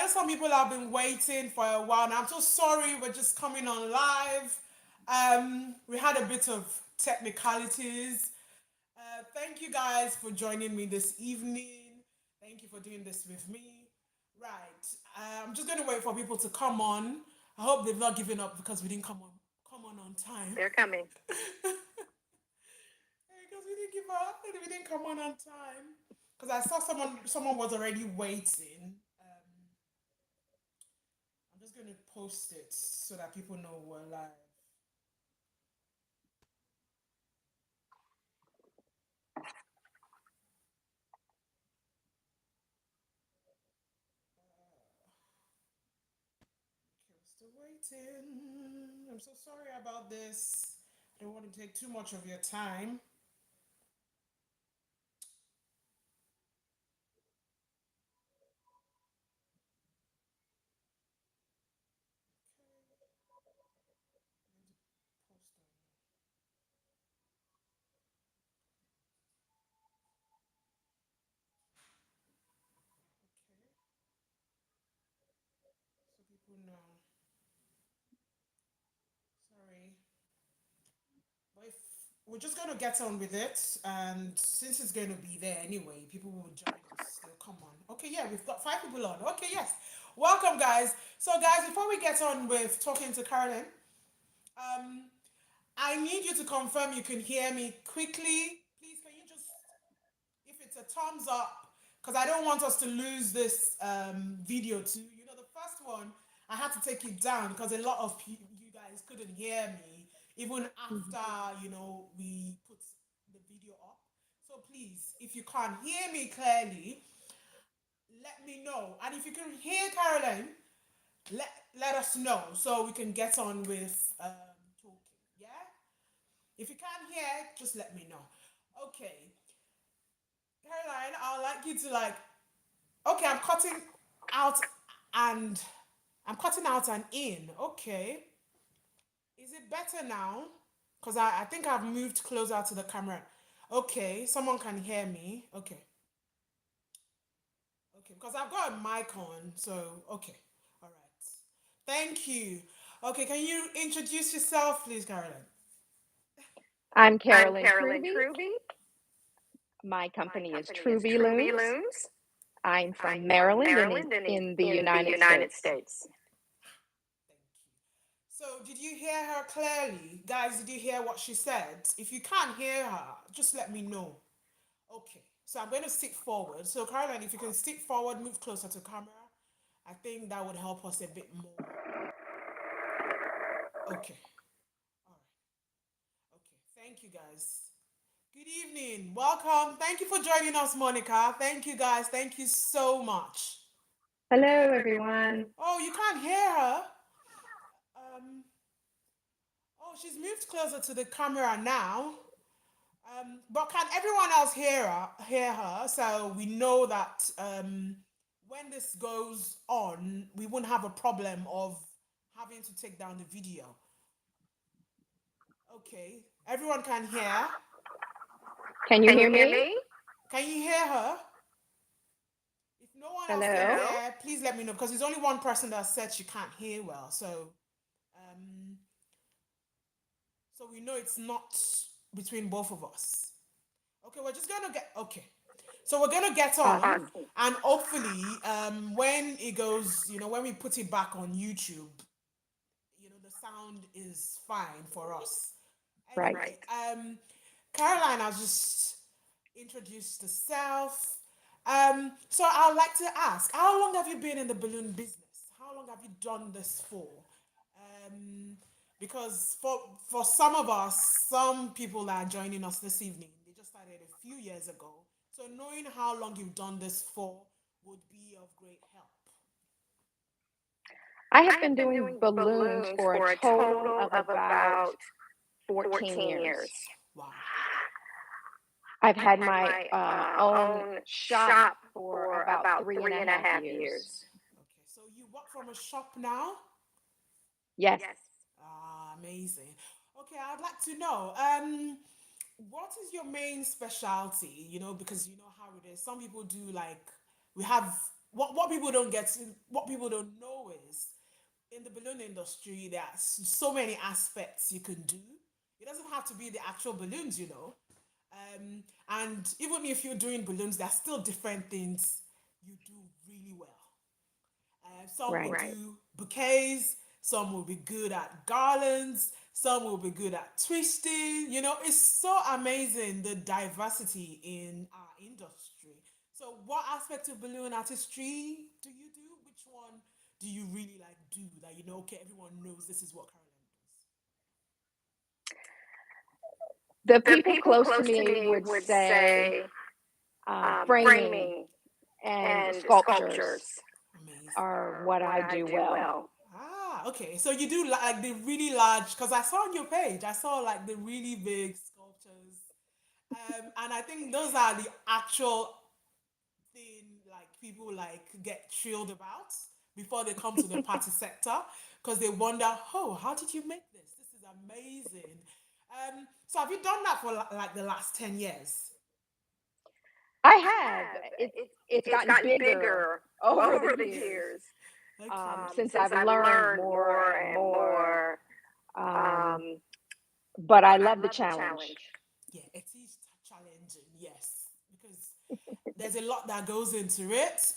some people have been waiting for a while. And I'm so sorry, we're just coming on live. We had a bit of technicalities. Thank you guys for joining me this evening. Thank you for doing this with me. Right. I'm just going to wait for people to come on. I hope they've not given up because we didn't come on time. They're coming. Because we didn't give up. We didn't come on time. Because I saw someone was already waiting. I'm just going to post it so that people know we're live. Okay, we're still waiting. I'm so sorry about this. I don't want to take too much of your time. Post on. Okay, so people know. Sorry. But if we're just going to get on with it, and since it's going to be there anyway, people will join us. They'll come on. Okay, yeah, we've got 5 people on. Okay, yes. Welcome, guys. So, guys, before we get on with talking to Carolyn, um, I need you to confirm you can hear me quickly. Please, can you just, if it's a thumbs up, because I don't want us to lose this video too. You know, the first one, I had to take it down because a lot of you guys couldn't hear me even after, we put the video up. So please, if you can't hear me clearly, let me know. And if you can hear Caroline, let us know so we can get on with talking. Yeah? If you can't hear, just let me know. Okay. Caroline, I'd like you to okay, out and I'm cutting out and in. Okay. Is it better now? Because I think I've moved closer to the camera. Okay, someone can hear me. Okay. Okay, because I've got a mic on, so okay. All right. Thank you. Okay, can you introduce yourself, please, Caroline? I'm I'm Carolyn Carolyn Tru-B. Tru-B. My My company is company is Tru-B-Loons. Tru-B-Loons. I'm I'm from from Maryland and Maryland and in the in the United United States. States. Thank you. So, did you hear her clearly? Guys, did you hear what she said? If you can't hear her, just let me know. Okay, so I'm going to stick forward. So, Caroline, if you can stick forward, move closer to camera, I think that would help us a bit more. Okay, all right. Okay, thank you guys. Good evening. Welcome. Thank you for joining us, Monica. Thank you guys. Thank you so much. Hello, Hello, everyone. everyone. Oh, you can't hear her? Um, oh, she's moved closer to the camera now. But can everyone else hear her? So we know that when this goes on, we won't have a problem of having to take down the video. Okay, everyone can hear. Can you Can hear you hear me? me? Can you hear her? If no one else can Hello? Hello? hear, please let me know because there's only one person that said she can't hear well. Um, so we know it's not between both of us. Okay, we're just gonna get okay. So we're gonna get on, Awesome. Awesome. and hopefully, when it goes, when we put it back on YouTube, the sound is fine for us. Right. Anyway, Right. Caroline has just introduced herself. So I'd like to ask, how long have you been in the balloon business? How long have you done this for? Um, because for some of us, some people that are joining us this evening, they just started a few years ago. So knowing how long you've done this for would be of great help. I have I been have been doing doing balloons balloons for a for a total total of of about about 14 14 years. years. Wow. I've I've had had my my own own shop shop for for about about three and a three and a half half years. years. Okay, so you work from a shop now? Yes. Yes. Ah, amazing. Okay, I'd like to know, what is your main specialty? Because you know how it is. Some people do like we have what people don't get to, what people don't know is in the balloon industry, there are so many aspects you can do. It doesn't have to be the actual balloons, you know. And even if you're doing balloons, there are still different things you do really well. Some will Right. do bouquets, some will be good at garlands, some will be good at twisting. You know, it's so amazing the diversity in our industry. So, what aspect of balloon artistry do you do? Which one do you really like do that you know, okay, everyone knows this is what Caroline The The people people close to close to me me would would say say framing framing and and sculptures sculptures does? Amazing. are are what what I I do do well. well. Ah, okay. So you do like the really large, because I saw on your page, I saw like the really big sculptures. And I think those are the actual thing like people like get thrilled about before they come to the party sector because they wonder, oh, how did you make this? This is amazing. So have you done that for like the last 10 years? I I have. have. It's It's gotten gotten bigger bigger over the over the years, years Okay. since since I've I've learned learned more more and and more. more. Um, Um, but I but I love the love the challenge. challenge. Yeah, it is challenging, yes, because there's a lot that goes into it.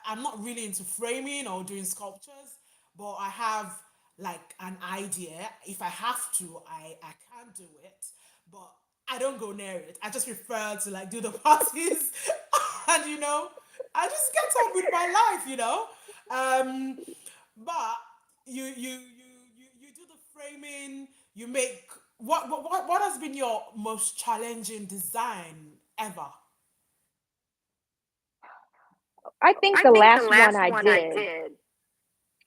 I'm not really into framing or doing sculptures, but I have like an idea. If I have to, I can do it, but I don't go near it. I just prefer to like do the parties, and you know, I just get on with my life, you know. Um, but you do the framing. You make what has been your most challenging design ever? I think I the think the last one last I one I did, did,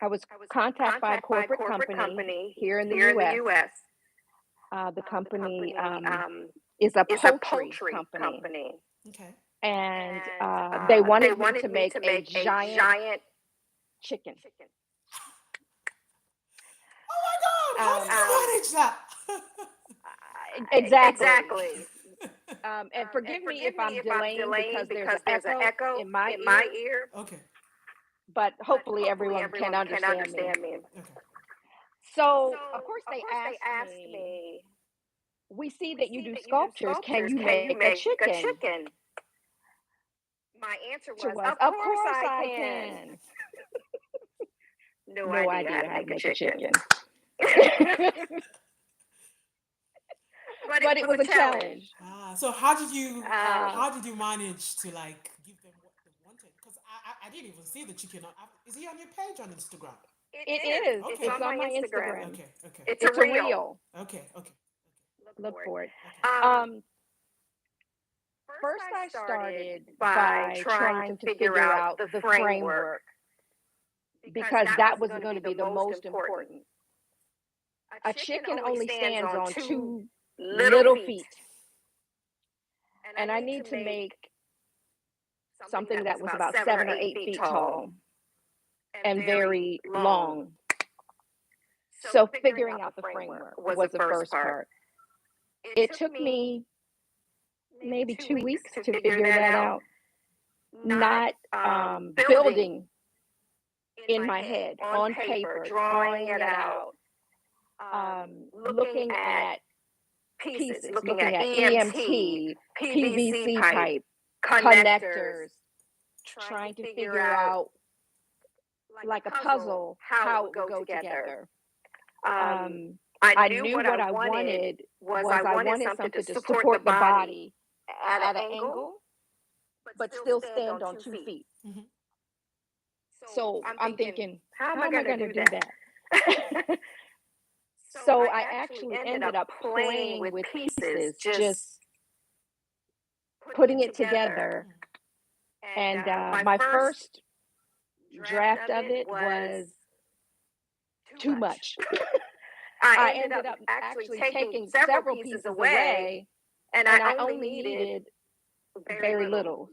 I was I was contacted by a contacted by a corporate corporate company company here in the here in the U.S. U.S. The The company company is a is a poultry poultry company, company, Okay. and and they they wanted me to wanted me make to a make a giant giant chicken. chicken. Oh my God! How did you manage that? Exactly. Exactly. And And forgive me if forgive me I'm if I'm delaying delaying because there's an because there's an echo echo in my in my ear, ear, Okay. but but hopefully hopefully everyone can everyone can understand me. understand me. Okay. So, So, of course, of they course, they asked asked me, me, we see we that you see do that you do sculptures. Can sculptures. you Can you make a make a chicken? chicken? My answer Answer was, was, of of course course I I can. can. No No idea how idea to how to make a make a chicken. chicken. But But it it was was a a challenge. challenge. Ah, so how did you manage to like give them what they wanted? Because I didn't even see the chicken. Is he on your page on Instagram? It It is. is. It's Okay. It's on on my my Instagram. Instagram. Okay. Okay. It's a It's a reel. reel. Okay. Okay. Look Look for it. for it. Okay. Um, First First, I I started started by by trying to trying to figure figure out out the the framework framework because because that that was was going to going be to the be the most most important. important. A A chicken chicken only only stands stands on on two two little little feet, feet, and and I I need need to to make make something something that was that was about about 7 or 7 or 8 8 feet feet tall tall and and very very long. long. So So figuring figuring out the out the framework framework was was the the first first part. part. It It took took me me maybe maybe 2 2 weeks weeks to to figure figure that that out, out, not not building building in in my my head, head, on on paper, paper, drawing drawing it it out, out, looking looking at at pieces, pieces, looking looking at at EMT, EMT, PVC PVC pipe, pipe, connectors, connectors, trying to trying to figure figure out, out, like like a a puzzle, puzzle, how it how would it would go go together. together. Um, Um, I I knew knew what I what I wanted wanted was was I I wanted wanted something to something to support the support the body body at an at an angle, angle, but but still still stand stand on on 2 2 feet. feet. Mm-hmm. So So I'm I'm thinking, thinking, how am how I am I going to going to do do that? that? So So I I actually actually ended ended up up playing playing with with pieces, pieces, just just putting it putting it together. together. And And my my first first draft draft of of it it was was too too much. much. I I ended up ended up actually actually taking taking several several pieces pieces away, away, and I and I only only needed needed very very little. little.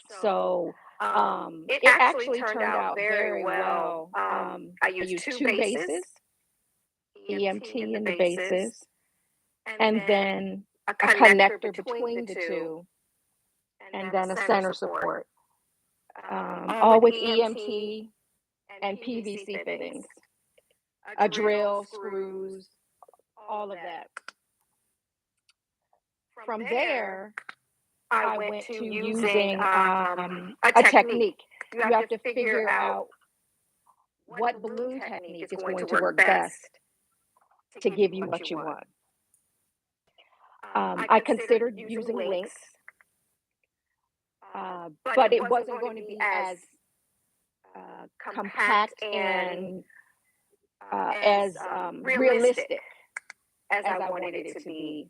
So So it it actually actually turned turned out out very very well. well. I I used used two two bases, bases, EMT in EMT the in the bases, bases, and and then then a a connector connector between the between the two, two, and and then a then a center center support. support. all with EMT and PVC fittings, a drill, screws, all of that. From there, I went to using a technique. You have to figure out what balloon technique is going to work best to give you what you want. I considered using links, but it wasn't going to be as compact and as realistic as I wanted it to be.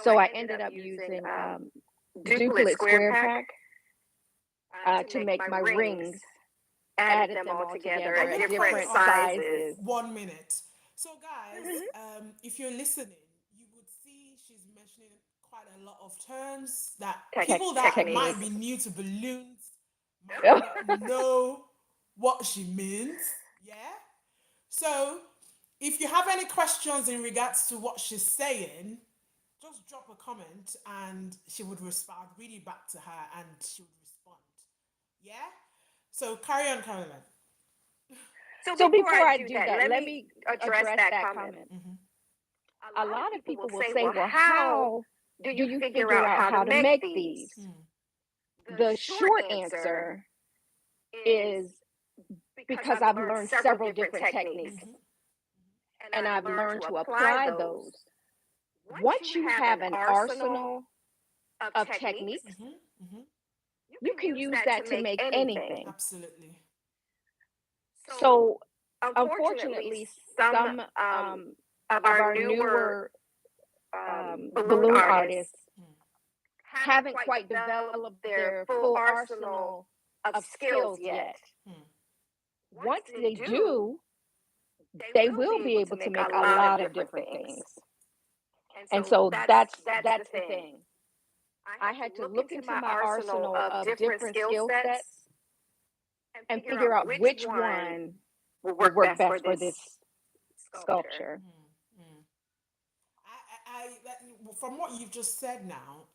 So I ended up using duplicate square pack to make my rings, added them all together I'm at gonna different put it on sizes. 1 minute. So guys, if you're listening, you would see she's mentioning quite a lot of terms that people that might be new to balloons might not know what she means. Yeah. So if you have any questions in regards to what she's saying, just drop a comment and she would respond. Read it back to her and she would respond. Yeah. So carry on, Caroline. So before I do that, let me address that comment. A lot of people will say, well, how do you figure out how to make these? The short answer is because I've learned several different techniques and I've learned to apply those. Once you have an arsenal of techniques, you can use that to make anything. Absolutely. So unfortunately, some of our newer balloon artists haven't quite developed their full arsenal of skills yet. Once they do, they will be able to make a lot of different things. And so that's the thing. I had to look into my arsenal of different skill sets and figure out which one will work best for this sculpture. From what you've just said now,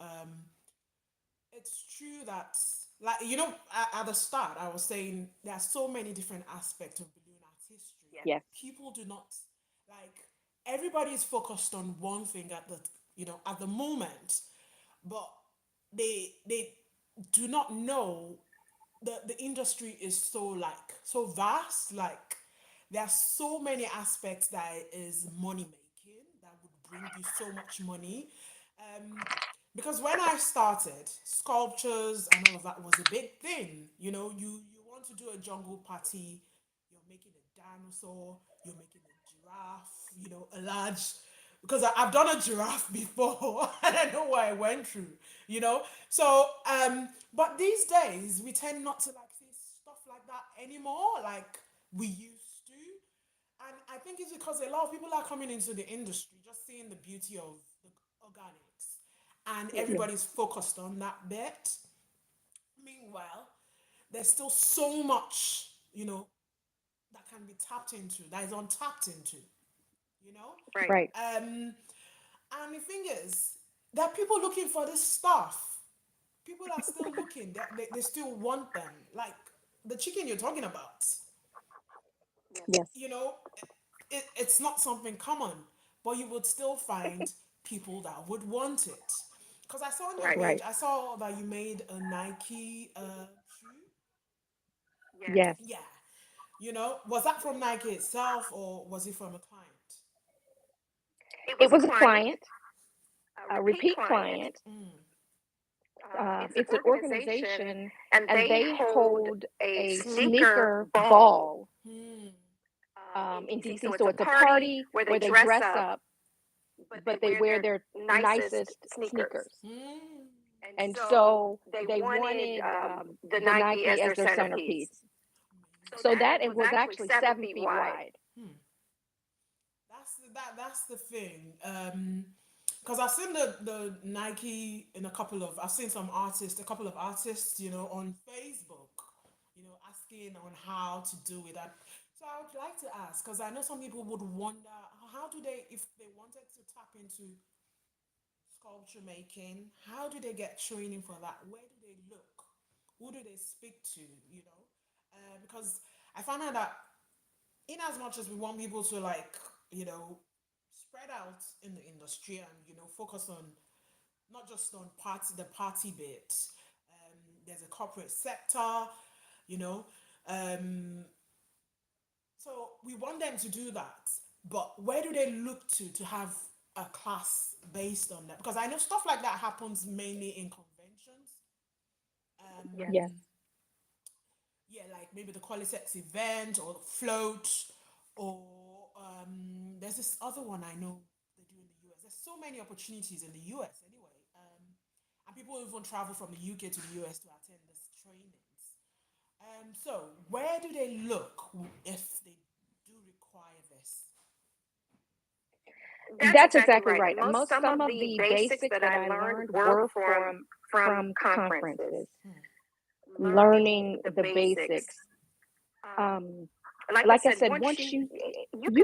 it's true that, like, you know, at the start, I was saying there are so many different aspects of balloon art history. Yes. People do not, like, everybody is focused on one thing at the, you know, at the moment, but they do not know the industry is so, like, so vast. Like, there are so many aspects that is money making that would bring you so much money. Because when I started, sculptures and all of that was a big thing. You know, you want to do a jungle party, you're making a dinosaur, you're making a giraffe, you know, a large. Because I've done a giraffe before, and I know what I went through, you know. So, but these days we tend not to like see stuff like that anymore, like we used to. And I think it's because a lot of people are coming into the industry just seeing the beauty of the organics, and everybody's focused on that bit. Meanwhile, there's still so much, you know, that can be tapped into, that is untapped into, you know? Right. And the thing is, there are people looking for this stuff. People are still looking, they still want them. Like the chicken you're talking about, Yes. you know, it's not something common, but you would still find people that would want it. Because I saw on your page, I saw that you made a Nike shoe. Yes. Yeah. You know, was that from Nike itself or was it from a client? It was a client, a repeat client. It's an organization, and they hold a sneaker ball in DC. So it's a party where they dress up, but they wear their nicest sneakers. And so they wanted the Nike as their centerpiece. So that it was actually 7 feet wide. That's the thing. Because I've seen the Nike in I've seen a couple of artists, you know, on Facebook, you know, asking on how to do it. So I would like to ask, because I know some people would wonder, how do they, if they wanted to tap into sculpture making, how do they get training for that? Where do they look? Who do they speak to? Because I found out that in as much as we want people to like, you know, spread out in the industry and focus on not just on the party bit. There's a corporate sector, you know. Um, so we want them to do that, but where do they look to have a class based on that? Because I know stuff like that happens mainly in conventions. Yes. Yes. Yeah, like maybe the Qualatex event or the float, or there's this other one I know they do in the US. There's so many opportunities in the US anyway, and people even travel from the UK to the US to attend these trainings. So where do they look if they do require this? That's exactly right. And some of the basics that I learned were from conferences, learning the basics. Like I said, once you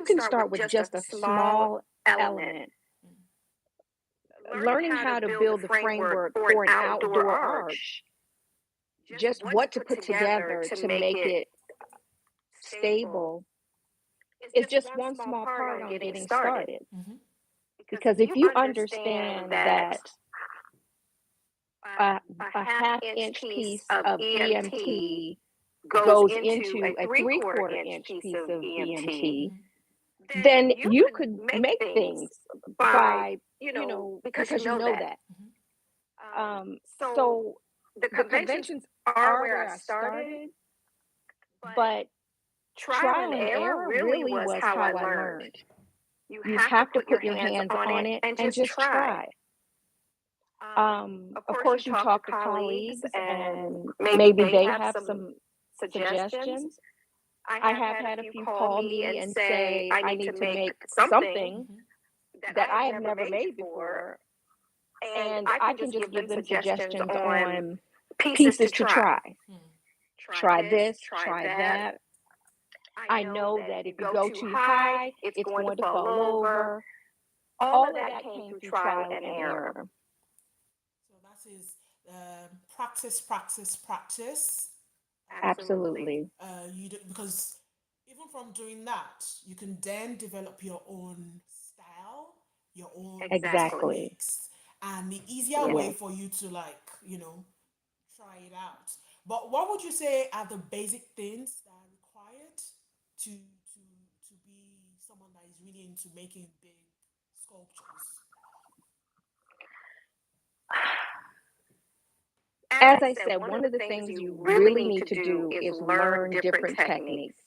can start with just a small element, learning how to build the framework for an outdoor arch, just what to put together to make it stable is just one small part on getting started. Mm-hmm. Because if you understand that a half-inch piece of EMT goes into a three-quarter-inch piece of EMT, then you could make things by, because you know that. So the conventions are where I started, but trial and error really was how I learned. You have to put your hands on it and just try. Of course, you talk to colleagues and maybe they have some suggestions. I have had a few call me and say, I need to make something that I have never made before. And I can just give them suggestions on pieces to try. Try this, try that. I know that if you go too high, it's going to fall over. All of that came through trial and error. So that is practice, practice, practice. Absolutely. Because even from doing that, you can then develop your own style, your own Exactly. techniques, and the easier way for you to try it out. But what would you say are the basic things that are required to be someone that is really into making big sculptures? As I said, one of the things you really need to do is learn different techniques.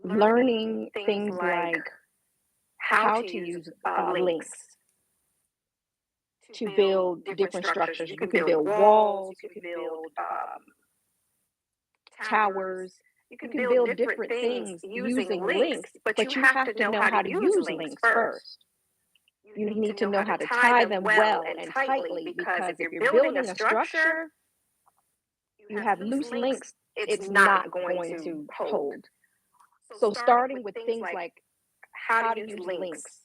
Learning things like how to use links to build different structures. You can build walls, you can build towers, you can build different things using links, but you have to know how to use links first. You need to know how to tie them well and tightly, because if you're building a structure, you have loose links, it's not going to hold. So starting with things like how to use links,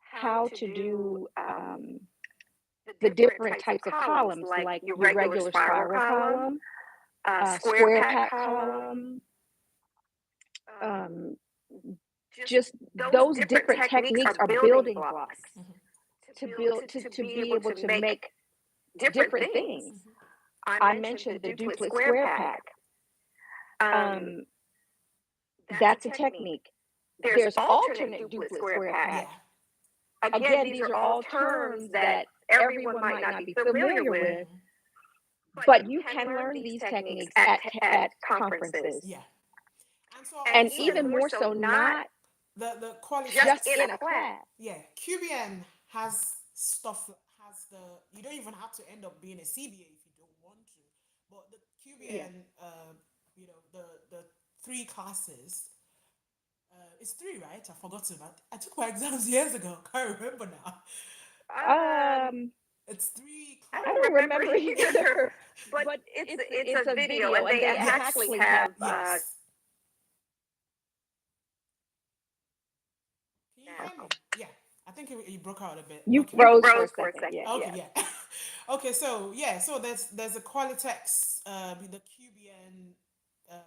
how to do the different types of columns, like your regular spiral column, square pack column, just those different techniques are building blocks to be able to make different things. I mentioned the duplex square pack. That's a technique. There's alternate duplex square pack. Again, these are all terms that everyone might not be familiar with, but you can learn these techniques at conferences. Yeah. And even more so, not the quality just in a class. Yeah, QBN has stuff, has you don't even have to end up being a CBA if you don't want to. But the QBN, the 3 classes, it's 3, right? I forgot to that. I took my exams years ago. Can't remember now. It's 3 I classes. don't remember either. But it's a video, and they actually have. Yes. Can you hear me? Yeah. I think you broke out a bit. You Okay. froze for a second. Okay, yeah. Okay, so yeah, so there's a Qualatex, the QBN um,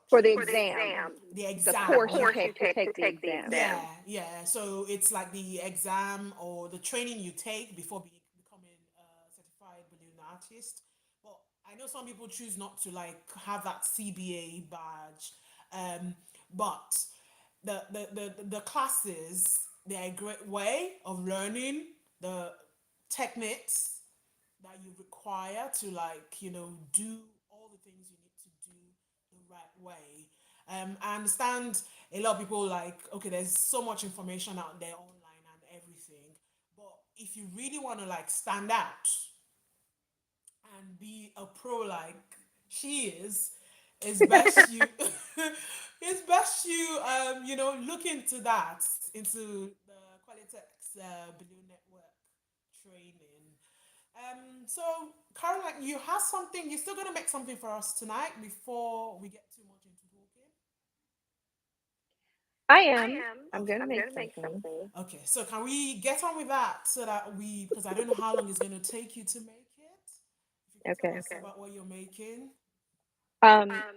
For the instructions. For the exam, exam, The the exam, course you course you take to take to take the take the exam. yeah, exam. yeah. So it's like the exam or the training you take before becoming a certified balloon artist. But I know some people choose not to like have that CBA badge. But the classes, they're a great way of learning the techniques that you require to like do all the things you need to do the right way. I understand a lot of people like, okay, there's so much information out there online and everything, but if you really want to like stand out and be a pro like she is, it's best you it's best you look into that, into the Qualitex Balloon Network training. So Caroline, you have something, you're still gonna make something for us tonight before we get too much into talking. I I am. am. I'm Okay. gonna I'm make gonna make something. something. Okay, so can we get on with that so that because I don't know how long it's going to take you to make it. If you could tell Okay. us about what you're making. Um, Um,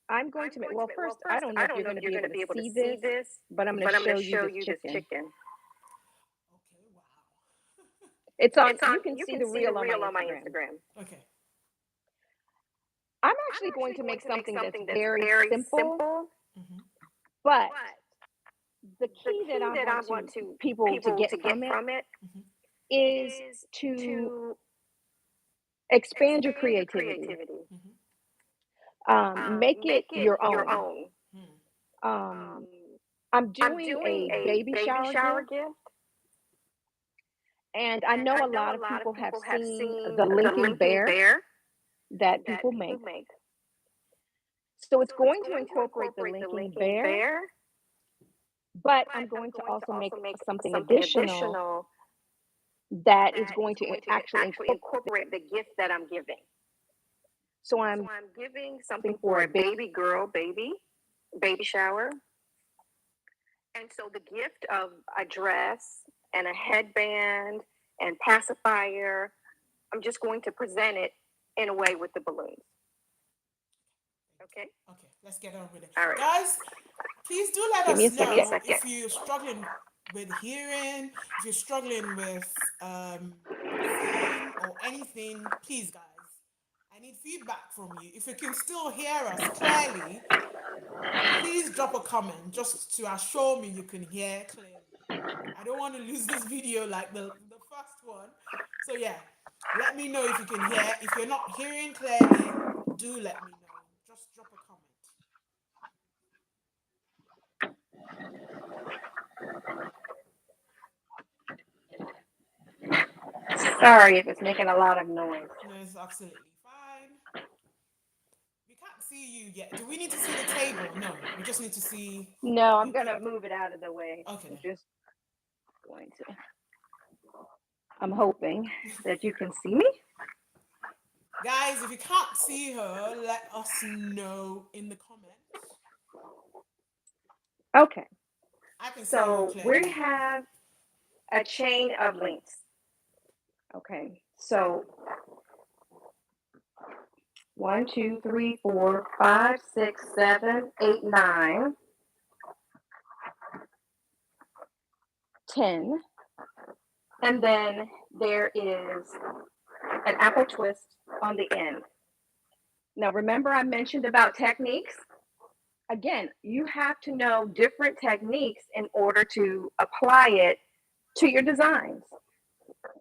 I'm going I'm to make. going to Well, make. first, Well, I first, don't know I if don't you're know going if to you're be going able to to be able to see see this, this, but I'm going to but I'm going show to you show the you the chicken. chicken. Okay, wow. It's on. It's on. You can You see can the see the reel on my reel on my Instagram. Instagram. Okay. I'm I'm actually going actually to going make to make something that's something that's very very simple, simple, Mm-hmm. but but the the key that key I that I want want to to people to people get to get from it from it Mm-hmm. is is to to expand your expand your creativity. creativity. Mm-hmm. Make it Make it your your own. own. Hmm. Um, Um, I'm I'm doing doing a a baby baby shower shower gift, gift, and I and know I a know lot a of lot of people have people have seen seen the the Lincoln Lincoln Bear Bear that that people people make. make. So it's So it's going to going to incorporate the incorporate the Lincoln Lincoln Bear, Bear, but I'm but I'm going to going to also make also make something something additional additional that is that is going to going to actually actually incorporate. incorporate the gift that I'm giving. So So I'm I'm giving something something for for a a baby. baby girl, baby shower. And so the gift of a dress and a headband and pacifier, I'm just going to present it in a way with the balloons. Okay? Okay, let's get on with it. All right. Guys, please do let Give me us a Give me a second. know second. if you're struggling with hearing, if you're struggling with seeing or anything. Please, guys, I need feedback from you. If you can still hear us clearly, please drop a comment just to assure me you can hear clearly. I don't want to lose this video like the first one. So yeah, let me know if you can hear. If you're not hearing clearly, do let me know. Just drop a comment. Sorry if it's making a lot of noise. No, it's absolutely fine. We can't see you yet. Do we need to see the table? No, we just need to see. No, I'm Okay, gonna move it out of the way. okay I'm just going to. I'm hoping that you can see me. guys, if you can't see her, let us know in the comments. Okay. I can see her So we clearly. have a chain of links. Okay. So 1, 2, 3, 4, 5, 6, 7, 8, 9, 10. And then there is an apple twist on the end. Now, remember I mentioned about techniques? Again, you have to know different techniques in order to apply it to your designs.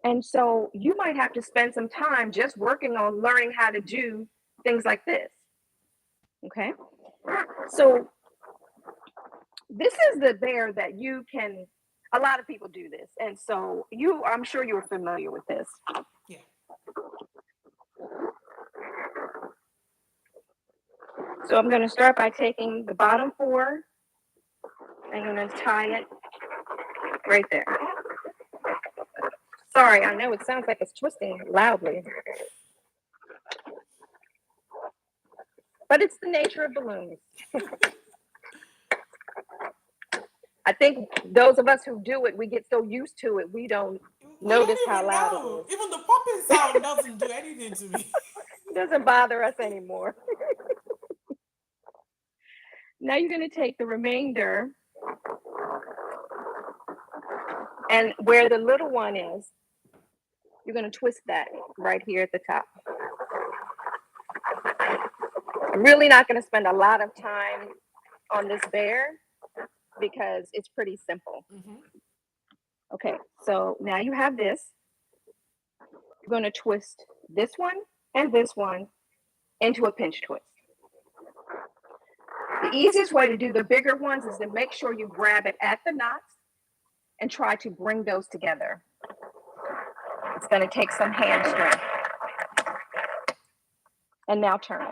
And so you might have to spend some time just working on learning how to do things like this. Okay. So this is the bear that you can, a lot of people do this. And so I'm sure you're familiar with this. Yeah. So I'm going to start by taking the bottom 4 and I'm going to tie it right there. Sorry, I know it sounds like it's twisting loudly, but it's the nature of balloons. I think those of us who do it, we get so used to it, we don't We don't Notice how even loud it know. is. Even the popping sound doesn't do anything to me. It doesn't bother us anymore. Now you're going to take the remainder, And where the little one is, you're going to twist that right here at the top. I'm really not going to spend a lot of time on this bear because it's pretty simple. Okay, so now you have this. You're going to twist this one and this one into a pinch twist. The easiest way to do the bigger ones is to make sure you grab it at the knots and try to bring those together. It's going to take some hand strength. And now turn.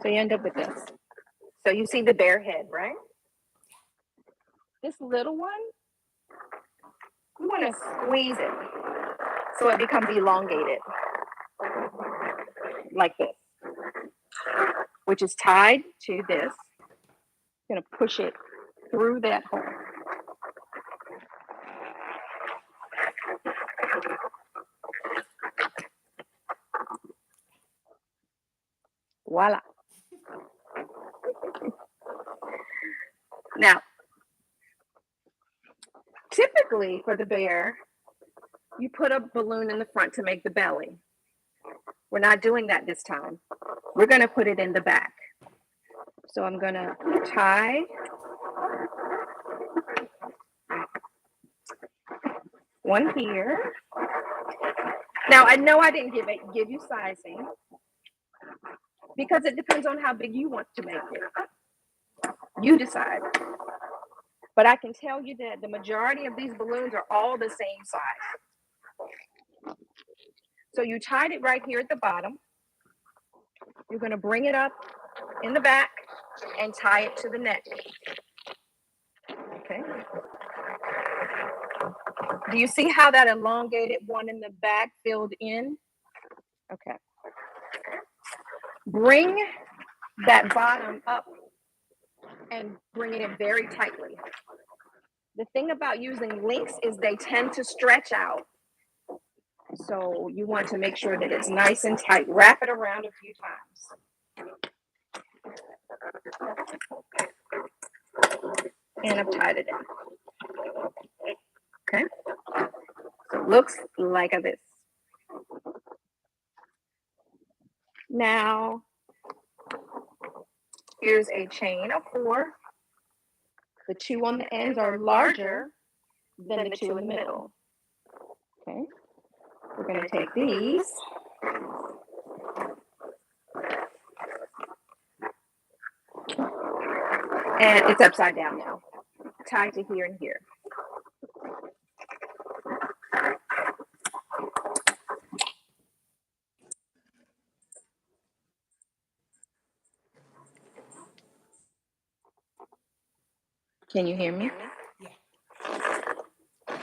So you end up with this. So you see the bear head, right? This little one, you want to squeeze it so it becomes elongated, like this, which is tied to this. Going to push it through that hole. Voila. Now, typically for the bear, you put a balloon in the front to make the belly. We're not doing that this time. We're going to put it in the back. So I'm going to tie one here. Now, I know I didn't give you sizing because it depends on how big you want to make it. You decide. But I can tell you that the majority of these balloons are all the same size. So you tied it right here at the bottom. You're going to bring it up in the back and tie it to the neck. Okay. Do you see how that elongated one in the back filled in? Okay. Bring that bottom up and bring it in very tightly. The thing about using links is they tend to stretch out. So you want to make sure that it's nice and tight. Wrap it around a few times. And I've tied it in. Okay. So it looks like this. Now, here's a chain of 4. The 2 on the ends are larger than the 2 in the middle. Okay. We're going to take these. And it's upside down now. Tied to here and here. Can you hear me? Yeah.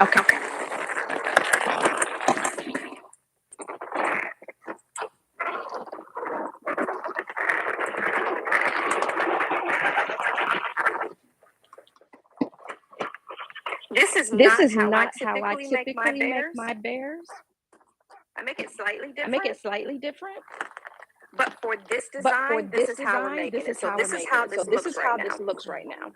Okay. This is not how I typically make my bears. I make it slightly different. But for this design, this is how we're making it. So this is how this looks right now.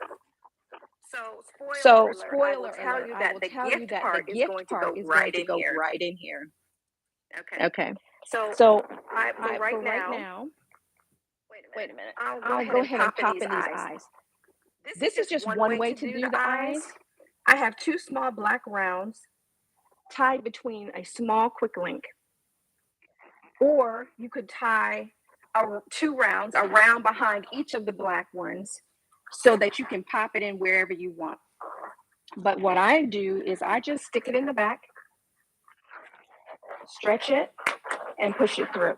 So spoiler alert, I will tell you that the gift part is going to go right in here. Okay. So for right now, wait a minute. I'll go ahead and pop in these eyes. This is just one way to do the eyes. I have 2 small black rounds tied between a small quick link. Or you could tie 2 rounds, a round behind each of the black ones, so that you can pop it in wherever you want. But what I do is I just stick it in the back, stretch it, and push it through.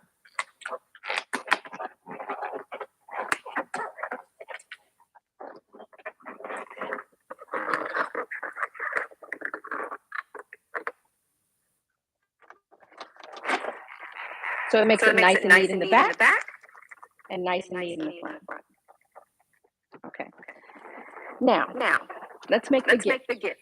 So it makes it nice and neat in the back and nice and and nice neat in and the neat in front. the front. Okay. Now, Now, let's make the let's gift. make the gift.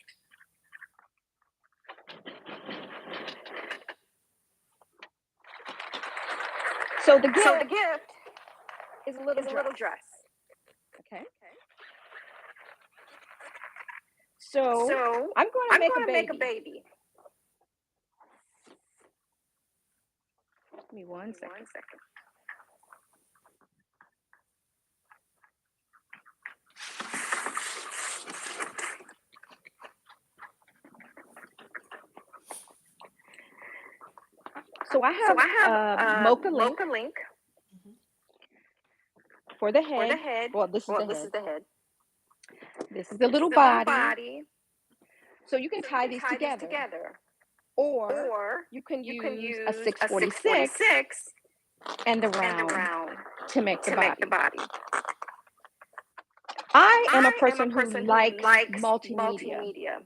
So the So the gift gift is a little is a little dress. dress. Okay. So So I'm going to I'm make going a to make a baby. baby. Give me one second. One second. So I have mocha link link for the for head. the head. Well, this is Well, the this head. is the head. This is the little The body. little body. So you can So tie you these can tie these together. together. Or you can you use can use a a 646 646 and the and the round round to make the to body. make the body. I am a I am a person who person who likes likes multimedia. multimedia.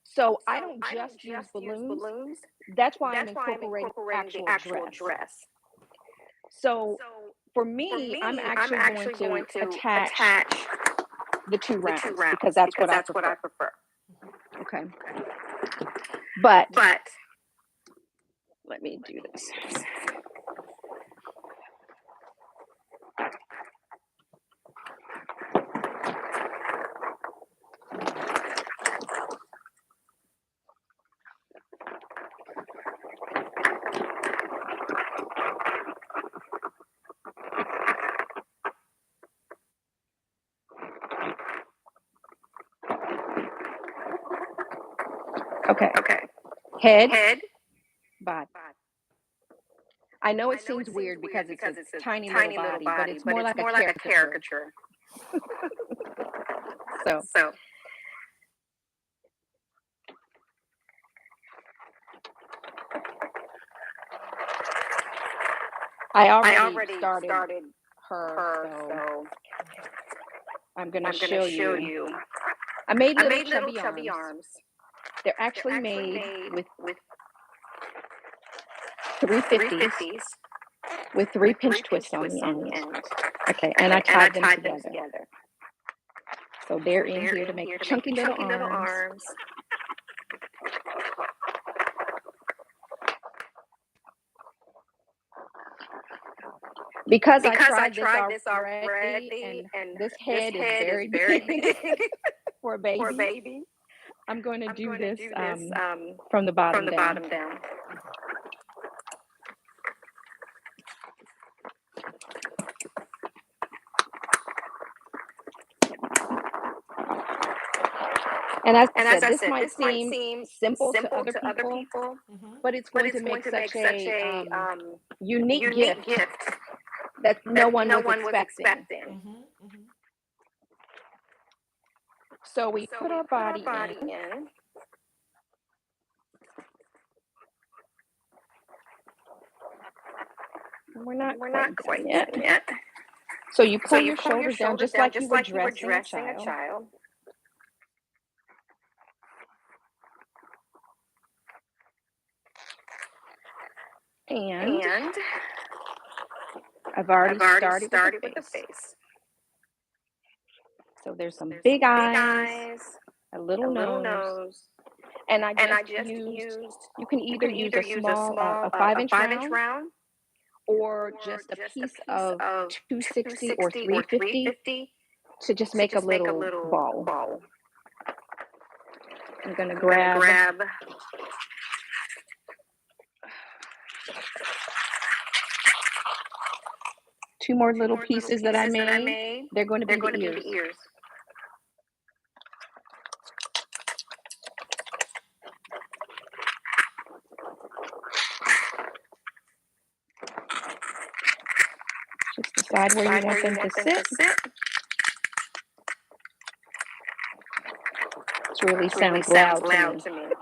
So I So don't I don't just use just use balloons. balloons. That's why I'm That's why I'm incorporating incorporating the actual dress. So So for for me, me, I'm I'm actually going actually going to to attach attach the two the two rounds rounds because that's because what I that's what I prefer. prefer. Okay. But But let me do this. Okay. Head, body. I know it seems weird because it's a tiny little body, but it's more like a caricature. So I already started her, so I'm going to show you. I made little chubby arms. They're actually made with 350s with 3 pinch twists on the end. Okay, and I tied them together. So they're in here to make chunky little arms. Because I tried this already, and this head is very big for a baby. I'm going to do this from the bottom down. And as I said, this might seem simple to other people, but it's going to make such a unique gift that no one was expecting. So we put our body in. We're not quite done yet. So you pull your shoulders down just like you were dressing a child. And I've already started with the face. So there's some big eyes, a little nose, and I just used, you can either use a small, a 5-inch round, or just a piece of 260 or 350 to just make a little ball. I'm going to grab two more little pieces that I made. They're going to be the ears. Just decide where you want them to sit. It really sounds loud to me.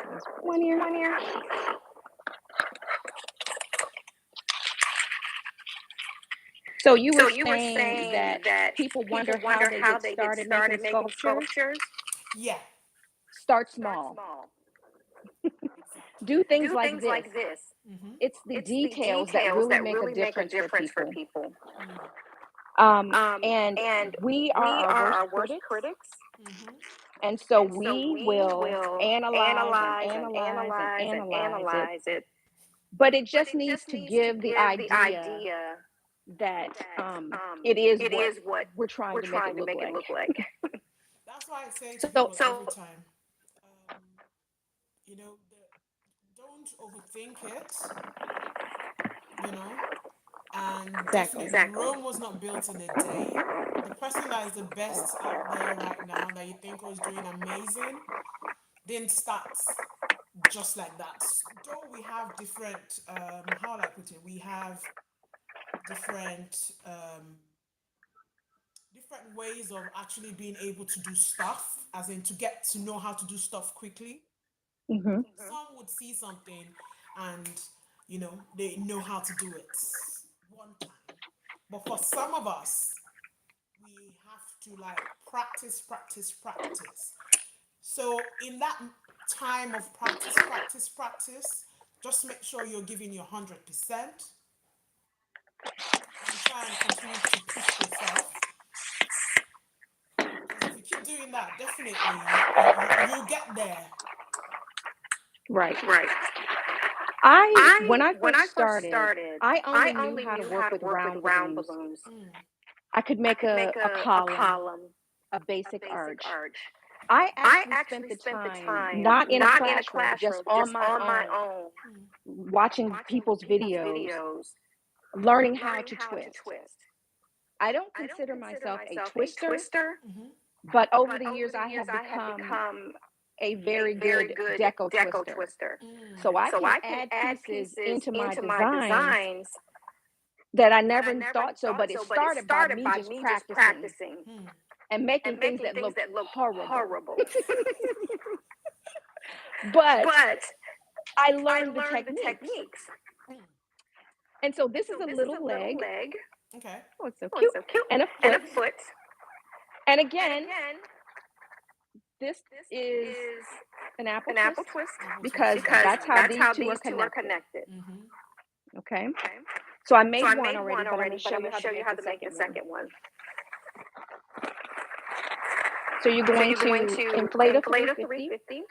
There's one ear. So you were saying that people wonder how they get started making sculptures? Yeah. Start small. Do things like this. Mm-hmm. It's the details that really make a difference for people. Um, And and we are we our are worst our worst critics. critics. Mm-hmm. And so And so we we will will analyze and analyze and analyze and analyze and analyze it. analyze it. But it But just it needs just to needs to give the give the idea idea that that it is it what is what we're trying we're to make it trying to look make it like. look like. That's why I say to So people every time, um, you know, don't overthink it, you know, and definitely exactly. Rome was not built in a day. The person that is the best out there right now that you think was doing amazing didn't start just like that. Though we have different, how will I put it? We have different, different ways of actually being able to do stuff, as in to get to know how to do stuff quickly. Hmm. Some would see something and, you know, they know how to do it one time. But for some of us, we have to like practice, practice, practice. So in that time of practice, practice, practice, just make sure you're giving your 100% and try and continue to push yourself. Because if you keep doing that, definitely you'll get there. Right. Right. When I When first I first started, started, I I only knew only how to knew work how to with work with round round balloons. balloons. Mm. I could I make could make a a column, column, a a basic basic arch. arch. I I actually spent actually the spent the time time not in a not in a classroom, just classroom, on just my on my own, own, watching watching people's people's videos, videos, learning how learning to how to twist. twist. I don't I don't consider consider myself a myself a twister, twister, Mm-hmm. but over but the over years the I years have I have become become a a very very good good deco deco twister. twister. So I So can I can add add pieces pieces into my into my designs designs that I that I never never thought so, thought but it so, but it started by started me by just me just practicing practicing Hmm. and making and things making that things looked that looked horrible. horrible. But But I I learned the learned the techniques. techniques. Hmm. And so And this is so a this is little a little leg. leg. Okay. Oh, it's so Oh, it's cute. so cute. And a And a foot. foot. And And again, again, this this is is an apple an apple twist twist Apple twist, because yeah. because that's how that's these how two are these two are connected. connected. Mm-hmm. Okay. Okay. So I So made I one made already, one but I'm going already, to but show I'm you going to how to show you make how the to make the second one. second one. So you're So going you're going to to inflate a inflate a 350, 350,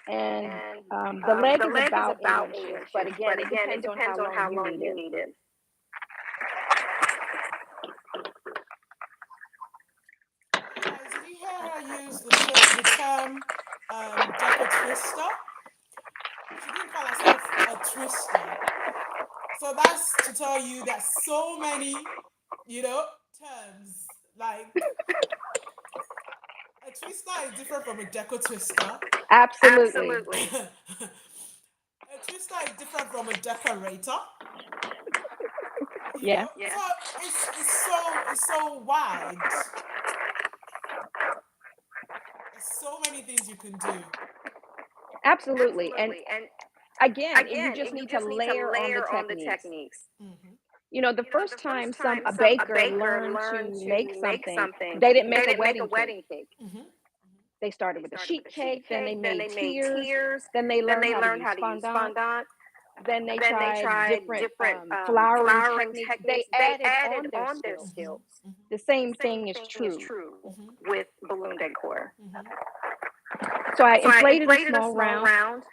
and and the leg the is leg is about 8 about 8 inches. But inches. again, But it again, it depends on how depends on long how you long need you it. need it. Guys, did you hear her use the term deco twister? She didn't call herself a twister. So that's to tell you that so many, you know, terms like a twister is different from a deco twister. Absolutely. Absolutely. A twister is different from a decorator. You know, Yeah, Yeah. so it's so wide. There's so many things you can do. absolutely. And Absolutely. And again, you again, just you need to just need to layer on the layer on the techniques. techniques. Mm-hmm. You know, the You know, first the time first time a a baker baker learned learned to make to make something, something, they didn't they make a didn't make a wedding cake. wedding cake. Mm-hmm. They started They with a started sheet with a sheet cake, then they cake, then made they made tiers, tiers, then they then learned they how to learned use how to use fondant, fondant, then they then they tried tried different different flowering flowering techniques. They techniques. They added added on their on their skills. Mm-hmm. skills. Mm-hmm. The The same same thing is thing is true. true Mm-hmm. with balloon decor. Mm-hmm. So I So I inflated a inflated a small small round, round,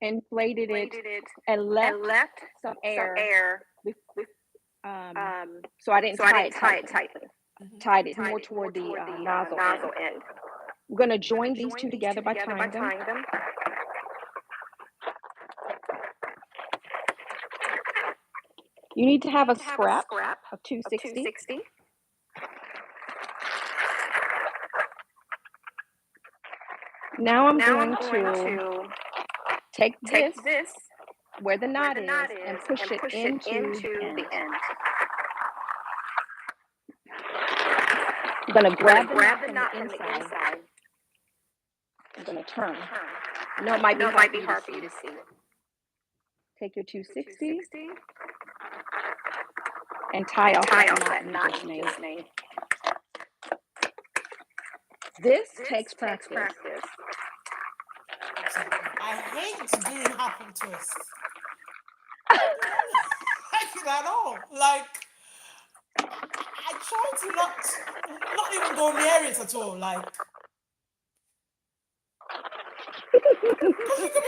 inflated it, inflated it, and left and left some some air. air. With, With, so I didn't so I tie didn't it tie it tightly. tightly. Mm-hmm. Tied it Tied more it more toward the toward the nozzle end. nozzle end. I'm going to I'm going join to these two join these together two by together by tying them. tying them. You need to have You a need to have a scrap scrap of of 260. 260. Now I'm Now going I'm going to to take take this this where the where knot the is knot and is push and it push it into the into end. the end. I'm going to I'm going grab to the knot grab the from knot the from the inside. inside. I'm going to turn. Turn. I know it I might be know it hard might for be you to hard for you see. to see. Take your Your 260 260 and tie and off tie that off knot that you knot just you made. just made. This takes practice. Absolutely. I hate doing happy twists. I don't like it at all. Like, I try to not even go near it at all. Like, because you can be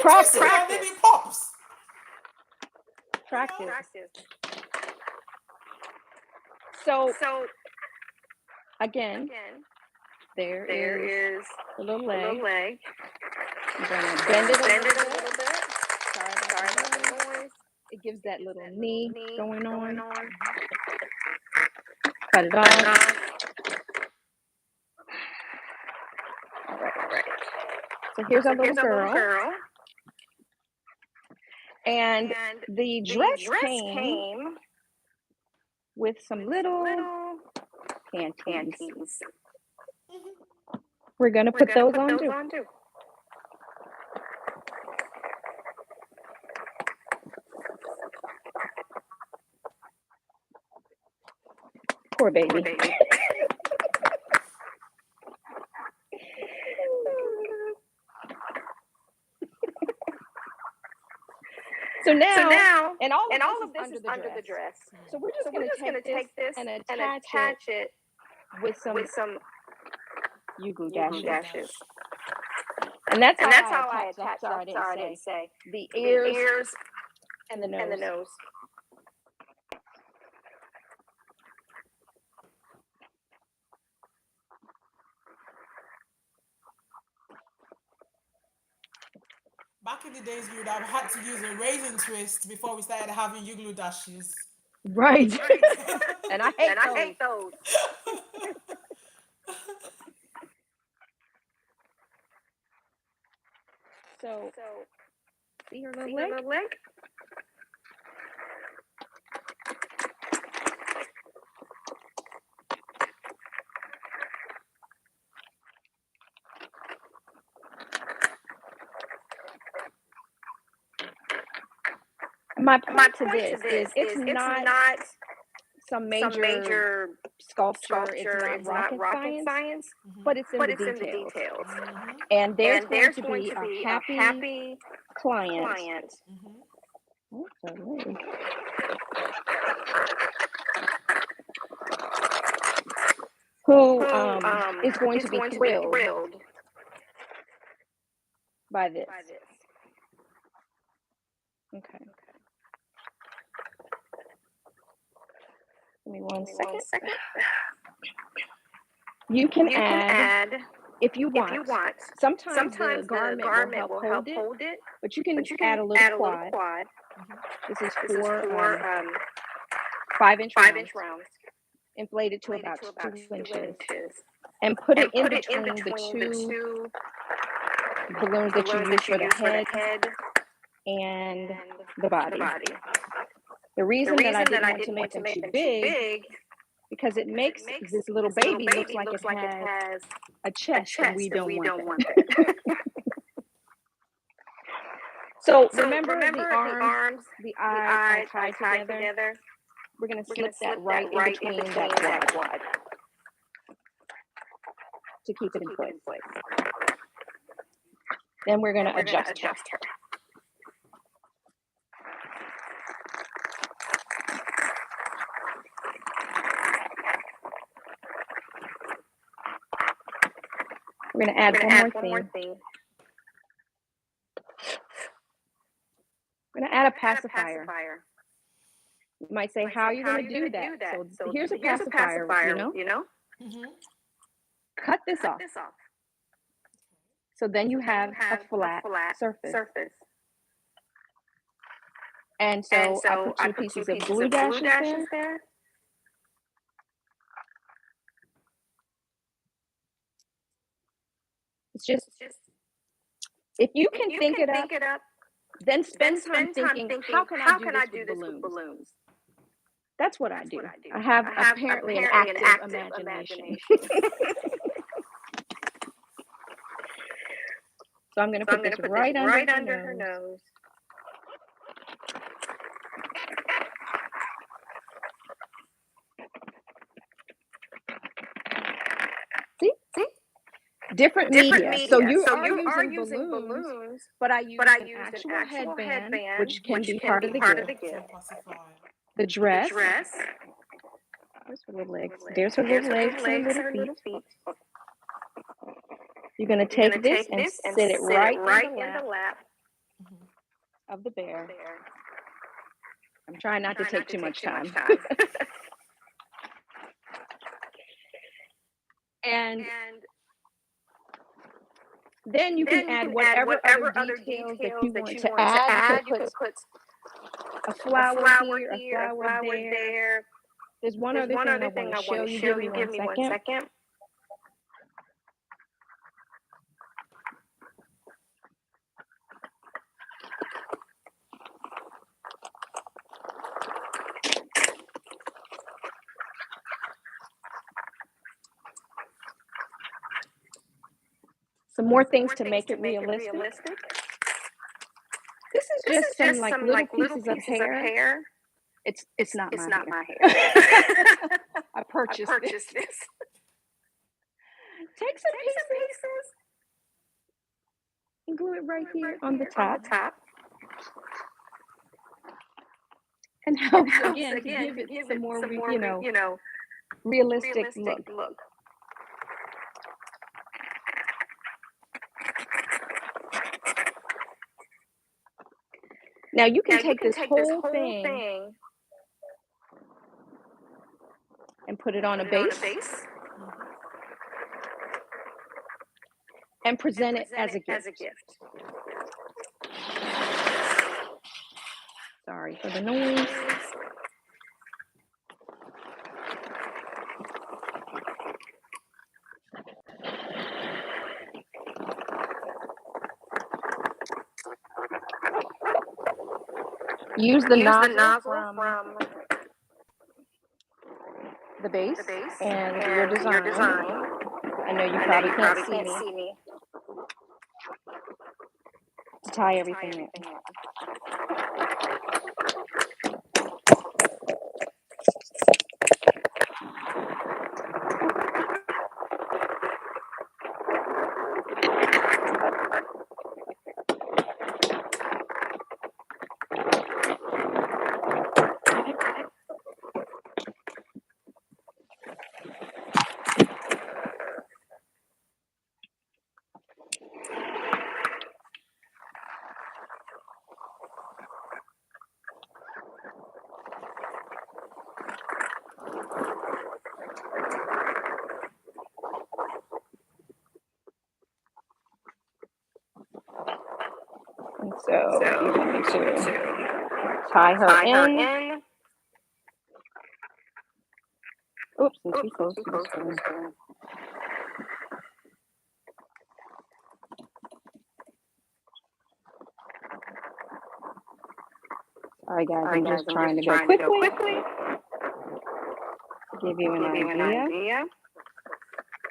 twisting it and then it pops. Practice. So again, there is a little leg. I'm going to bend it a little bit. Sorry about the noise. It gives that little knee going on. Cut it off. All right. So here's our little girl. And the dress came with some little panties. We're going to put those on too. Poor baby. So now, and all of this is under the dress. So we're just going to take this and attach it with some U-glue dashes. And that's how I attach. Sorry, I didn't say. The ears and the nose. Back in the days, we would have had to use a raisin twist before we started having U-glue dashes. Right. And I hate those. So see her little leg? My point to this is it's not some major sculpture. It's not rocket science, but it's in the details. Mm-hmm. And there's going to be a happy client. Who is going to be thrilled by this. Okay. Give me one second. You can add if you want. Sometimes the garment will help hold it, but you can add a little quad. This is for 5-inch rounds, inflated to about 2 inches, and put it in between the two balloons that you use for the head and the body. The reason that I didn't want to make them too big, because it makes this little baby look like it has a chest, and we don't want that. So remember the arms, the eyes are tied together. We're going to slip that right in between that quad to keep it in place. Then we're going to adjust her. We're going to add one more thing. We're going to add a pacifier. You might say, how are you going to do that? So here's a pacifier, you know? Mm-hmm. Cut this off. So then you have a flat surface. And so I put 2 pieces of glue dashes there. It's just, if you can think it up, then spend time thinking, how can I do this with balloons? That's what I do. I have apparently an active imagination. So I'm going to put this right under her nose. See? different different media. So media. you So are you are using using balloons, balloons, but I but I used an used an actual actual headband, headband, which can which be can part be of the part of gift. the gift. pacifier. The The dress, dress. where's her little legs? Legs. There's her There's little her legs little and her legs little and her feet. little feet. You're going to You're gonna take this take and this and sit it sit it right in the right in the lap lap Mhm. of the of the bear. bear. I'm trying not to Try take not to too take much too much time. time. And And then you can then you add can add whatever other whatever other details that details you that want you to want to add. You add. could You put could put a a flower flower here, a here, a flower flower there. there. There's one There's other one thing I other want thing to I want show to you. show Give me you. one Give me 1 second. second. Some more Some things more to things make to it make it realistic. realistic. This is This just is some just like some little like little pieces of pieces of hair. hair. It's not It's my not my hair. hair. I I purchased this. purchased this. Take some Take some pieces pieces. and glue it right here Right on the here on top. the top. And And helps helps again to again give to it give some it more, some more, realistic realistic look. look. Now you can Now you take can this take this whole whole thing thing and put it on a put it on a base base and and present it present as a it as a gift. gift. Sorry for the noise. Use the Use the nozzle nozzle from from the base the base and your and your design. design. I know you I know probably you can't probably see can't me see me to tie to tie everything in. everything in. And so So you're going you're going to to tie her tie her in. in. Oops, I'm too Oops, close too to the close to the screen. screen. Sorry guys, Sorry I'm guys, just I'm trying just to go trying to go quickly quickly to give you to an give you an idea. idea.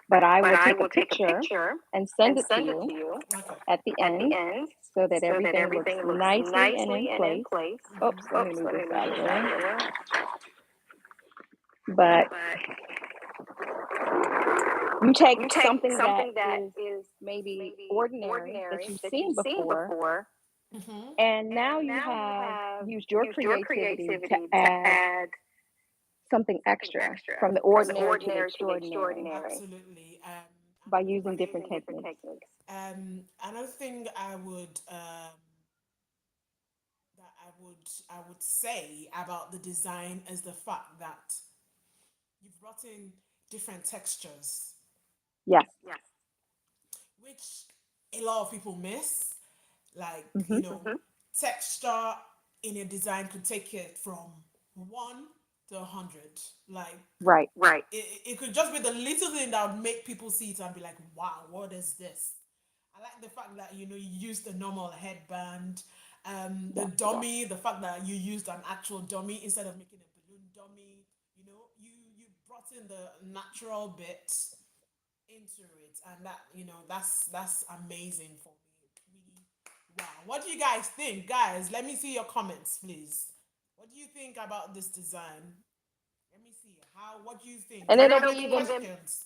But I But will I take a will take a picture picture and send and it to send it you to you Okay. at the at the end end so that so that everything looks everything looks nicely and in nicely and in place. place. Oops, let me Oops, move let me this move out of this the out way. of the way. But But you take you take something that something that is is maybe maybe ordinary that ordinary you've that seen you've seen before, before, Mm-hmm. and now and you now you have have used your used your creativity to creativity to add add something something extra extra from the from the ordinary to the ordinary to the extraordinary extraordinary Absolutely. by Another using by thing. different using different techniques. techniques. Another thing I would say about the design is the fact that you've brought in different textures, Yes. Yes. which a lot of people miss. Like, Mm-hmm. texture in a design could take it from 1 to 100. Like, Right. Right. it could just be the little thing that would make people see it and be like, wow, what is this? I like the fact that, you used the normal headband, the Yeah. dummy, the fact that you used an actual dummy instead of making a balloon dummy. You brought in the natural bit into it, and that's amazing for me. Really, wow. What do you guys think, guys? Let me see your comments, please. What do you think about this design? Let me see. What do you think? And Do you it'll have be any even questions?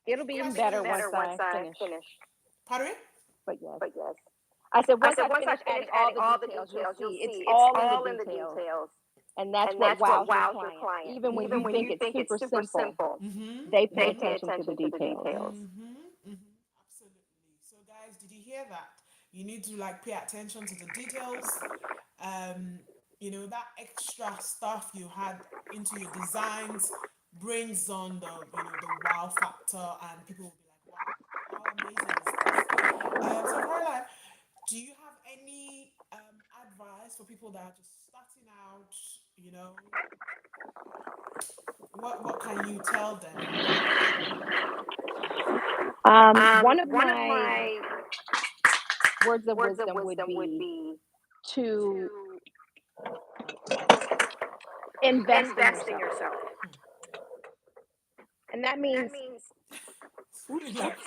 It'll be even Question. better once I finish. Pardon? But yes. But yes. I said I once said I once I finish finish adding all adding the all the details, you'll details, you'll see it's see it's all in the all in the details. details. And that's And what that's what wows your wows your client. client. Even when Even you when think you it's think it's super super simple, simple, Mm-hmm. they pay they pay attention to the attention to the details. details. Mm-hmm. Absolutely. So, guys, did you hear that? You need to like pay attention to the details. Um, that extra stuff you had into your designs brings on the wow factor, and people will be like, wow, how amazing is this? So, Caroline, do you have any advice for people that are just starting out? You know, what can you tell them? One of One of my my words of words of wisdom would wisdom would be be to to invest in invest in yourself. yourself. And that That means means Relax.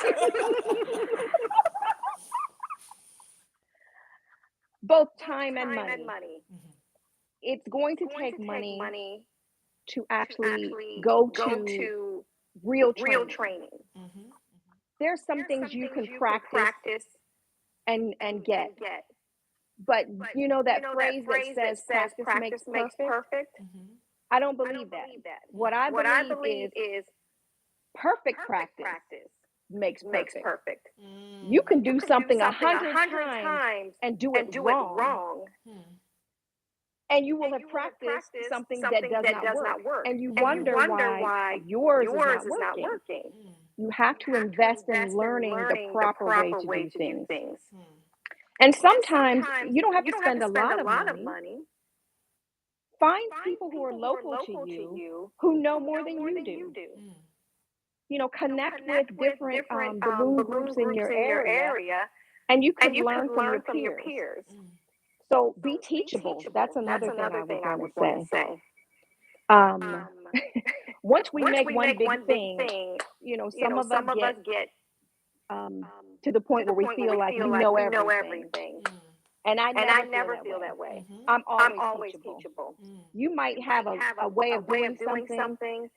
both both time and time and money. money. It's going to Going take to take money money to to actually actually go go to to real real training. training. Mm-hmm. There's some There's things some you things can you can practice practice and get. and get. But But you know you that know that phrase that phrase that says says practice makes practice makes perfect? perfect? Mm-hmm. I don't I don't believe that. believe that. What I What I believe believe is is perfect perfect practice practice makes makes perfect. perfect. You Mm. can You do can do something a something hundred 100 times times and do it and do it wrong, wrong, Hmm. and you will and have you will have practiced practiced something that something does that not does work. not work. And you And you wonder wonder why why yours is yours not is not working. working. Hmm. You have You to have to invest in invest in learning the learning the proper way proper to way do to do things. things. Hmm. And And sometimes sometimes you don't have you to don't have spend to a spend lot a of lot of money. money. Find Find people who are people who are local to local to you you who know who more know than more you than you do. do. Hmm. Connect with Connect with different different balloon groups balloon in groups your in your area, area, and you could and you could learn from your learn from your peers. peers. Hmm. So be So be teachable. That's teachable. That's another thing I another was thing I going to would want to say. say. Um, Um, once we Once make we one make big one big thing, thing, some of us some of get us get um, um, to the to point the where we point where feel we like feel we like know we know everything. everything. Hmm. And I And I never feel never that feel way. that way. Mm-hmm. I'm I'm always always teachable. teachable. Hmm. You might You have might have a way a of way doing of doing something something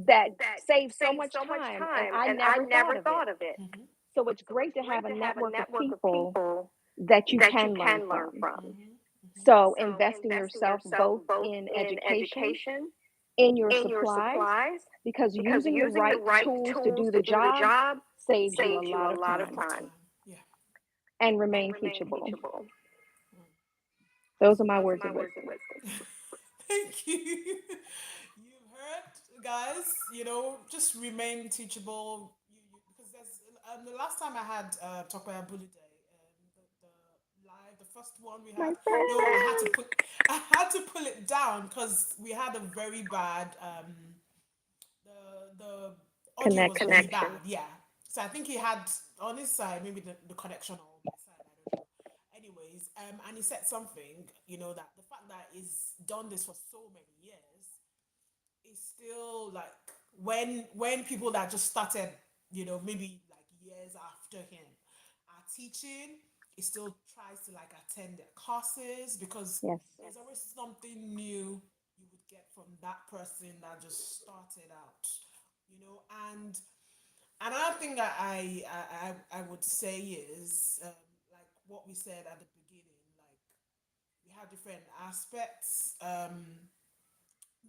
that that saves so saves much so much time, and time, I and I never thought never of it. thought of it. Mm-hmm. So it's So great it's to have great a to have a network of network of people people that you that you can learn can learn from. from. Mm-hmm. Mm-hmm. So So invest in invest in yourself yourself both both in in education, education, in your in your supplies, supplies, because because using the using the right right tools to tools do to the do the job job saves you a saves you lot a of lot of time. Of time time. Yeah. And and remain remain teachable. teachable. Those So are my Those are words my of words of wisdom. wisdom. thank you. You've heard, guys. Just remain teachable. Because there's the last time I had talk about bully day, the live, the first one we My had. No, friend. I had to pull it down because we had a very bad the audio was Connection. really bad. Connection. Yeah. So I think he had on his side maybe the connection or my side. I don't know. Anyways, and he said something. That the fact that he's done this for so many years is still like when people that just started, maybe like years after him are teaching, he still tries to like attend their classes because Yes. there's always something new you would get from that person that just started out, and another thing that I would say is like what we said at the beginning, like we have different aspects.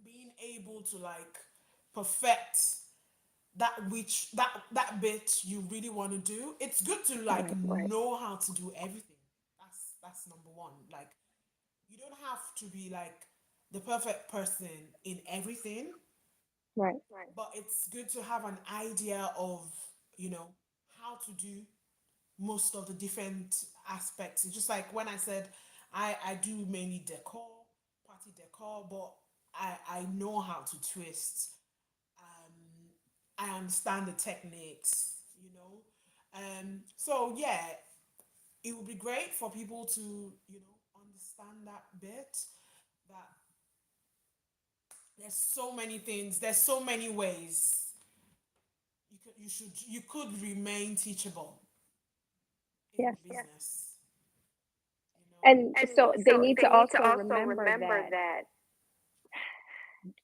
Being able to like perfect that bit you really want to do. It's good to like Right. Right. know how to do everything. That's number one. Like you don't have to be like the perfect person in everything, Right. Right. but it's good to have an idea of you know how to do most of the different aspects. It's just like when I said I do mainly decor, party decor, but I know how to twist. I understand the techniques, So yeah, it would be great for people to, understand that bit. That there's so many things, there's so many ways you could remain teachable in Yes. the business. And And so they so need they to need to also also remember remember that that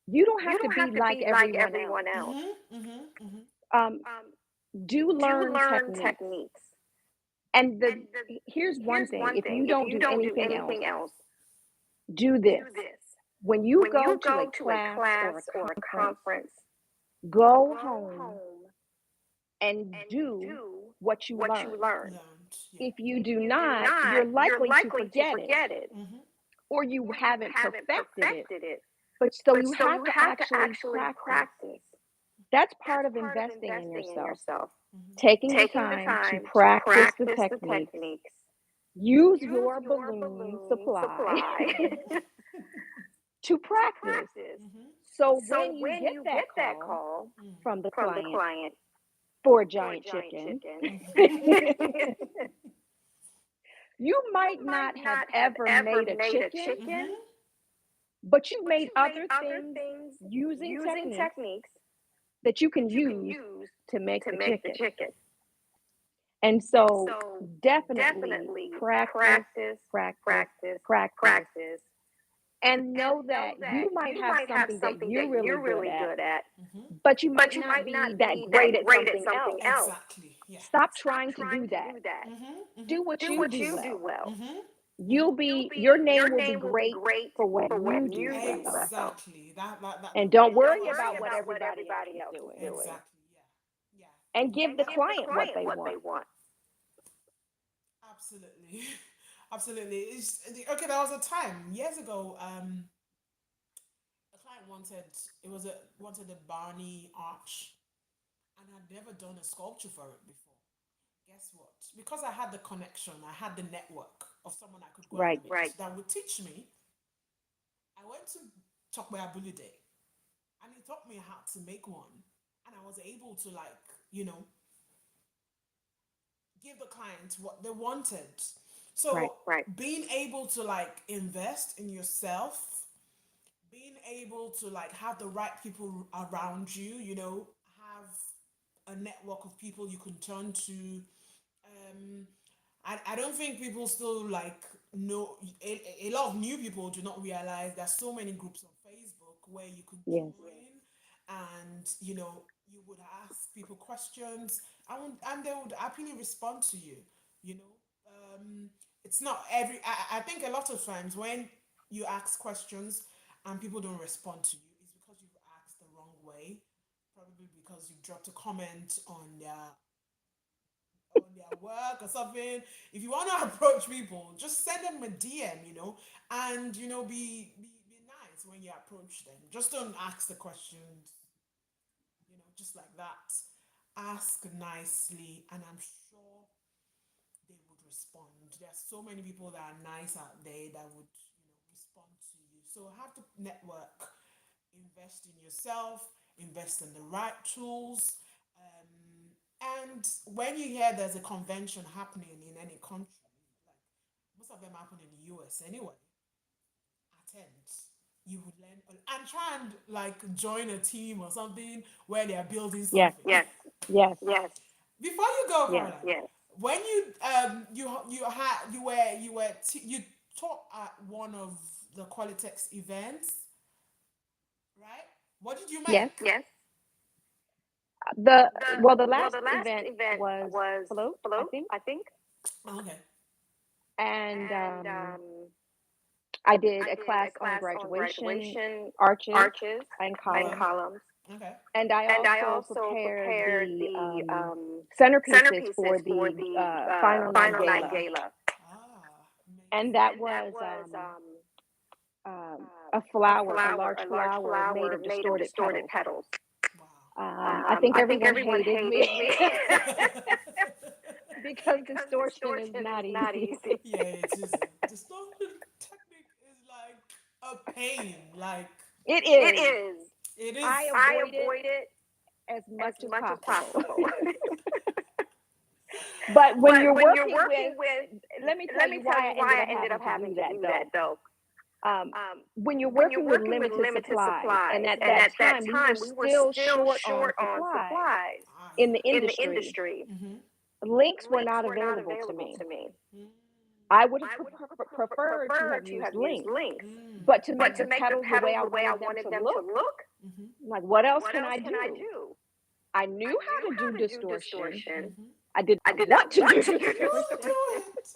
you don't you have to don't be have to like be like everyone else. everyone else. Mm-hmm, mm-hmm, mm-hmm. Um, Um, do Do learn learn techniques. techniques. And And here's one here's thing: one if thing: you if don't you do don't do anything else, anything else, do do this. this. When you When go you to a go to a class or class a or a conference, conference, go go home home and and do do what you what you learned. learned. Learned. Yeah. If you If do you do not, not, you're you're likely to likely to forget it, forget it, Mm-hmm. or you or you haven't haven't perfected it. perfected it. But so But you so have you to have to actually actually practice. practice. That's part That's of part of investing in investing in yourself. yourself. Mm-hmm. Taking the Taking the time to time to practice the practice the techniques. techniques. Use Use your your balloon balloon supply supply to to practice. practice. Mm-hmm. So So when you when get you that get that call call Mm. from the from the client client for a for a giant giant chicken, chicken, you you might might not have not have ever ever made a made a chicken, chicken, but you but made you made other other things things using using techniques techniques that you can that you can use use to make to the make the chicken. chicken. And And so so definitely definitely practice, practice, practice, practice, practice. practice. And And know know that that you might you have might have something that something you're that really you're good really at, good at, Mm-hmm. but you but might you not might be not that be great that at great at something something else. else. Exactly. Yeah. Stop Stop trying to trying do to that. do that. Mm-hmm. Mm-hmm. Do what Do you what do you do well. well. Mm-hmm. You'll You'll be, your be, name your will be name will be great great for what for what you do you well. do well. Exactly. That And that don't And don't worry worry about perfect. what about what everybody else everybody is else is doing. doing. Exactly. Yeah. Yeah. And Thank you. give And the give the client what client they what they want. want. Absolutely. Absolutely. Okay. There was a time years ago. A client wanted a Barney arch, and I'd never done a sculpture for it before. Guess what? Because I had the connection, I had the network of someone I could go and Right. meet Right. that would teach me. I went to Talk Abuli Day, and he taught me how to make one, and I was able to you know give the client what they wanted. Right. So Right. being able to invest in yourself, being able to have the right people around you, have a network of people you can turn to. Um, I don't think people still know a lot of new people do not realize there's so many groups on Facebook where you could Yes. join, and you would ask people questions, and they would happily respond to you. You know, it's not every. I think a lot of times when you ask questions and people don't respond to you, it's because you've asked the wrong way. Probably because you dropped a comment on their work or something. If you want to approach people, just send them a DM, and be nice when you approach them. Just don't ask the questions, just like that. Ask nicely, and I'm sure they would respond. There's so many people that are nice out there that would, respond to you. So have to network, invest in yourself, invest in the right tools. And when you hear there's a convention happening in any country, like most of them happen in the US anyway, attend. You would learn and try and join a team or something where they are building Yes. something. Yes. Yes. Yes. Before you go, Yes. Caroline, Yes. when you taught at one of the Qualatex events, right? What did you Yes. make? Yes. The the Well, last the last event event was was float, I float, think, I think, Oh, okay. and and I did I a did a class on class on graduation graduation arches arches and Okay. and columns, columns, Okay. and I and I also also prepared prepared the the centerpieces for centerpieces for the the final night final night gala, gala, Ah, and amazing. that and that was was a flower, a a large large flower made flower of made of distorted distorted petals. petals. Wow. I think I think everyone everyone hated me hated me because because distortion is distortion is not not easy. easy. Yeah, it isn't. The stomping technique is like a pain. Like It It is. is. it I is. I avoid it avoid it as as much as much as possible. possible. But when But you're when you're working with, working with, let me tell let me you tell why you I why ended I up ended having up to do having to that do that though. though. Um, Um, when you're when you're working with working with limited limited supplies, and supplies, at and that at that time we were time we were still still short on short on supplies supplies Ah, in the in the industry, industry. yeah. links were Links not were not available to available me. to me. Mm-hmm. I would have I would preferred to prefer have to used have used links, links, Mm. but to but make to the make the petals the way petals I the way I wanted them wanted to them to look, look, Mm-hmm. like what else what can else I can I do? do? I knew I how knew to do how to do distortion. distortion. Mhm. I did I not did want not to do want to do You distortion. will do it.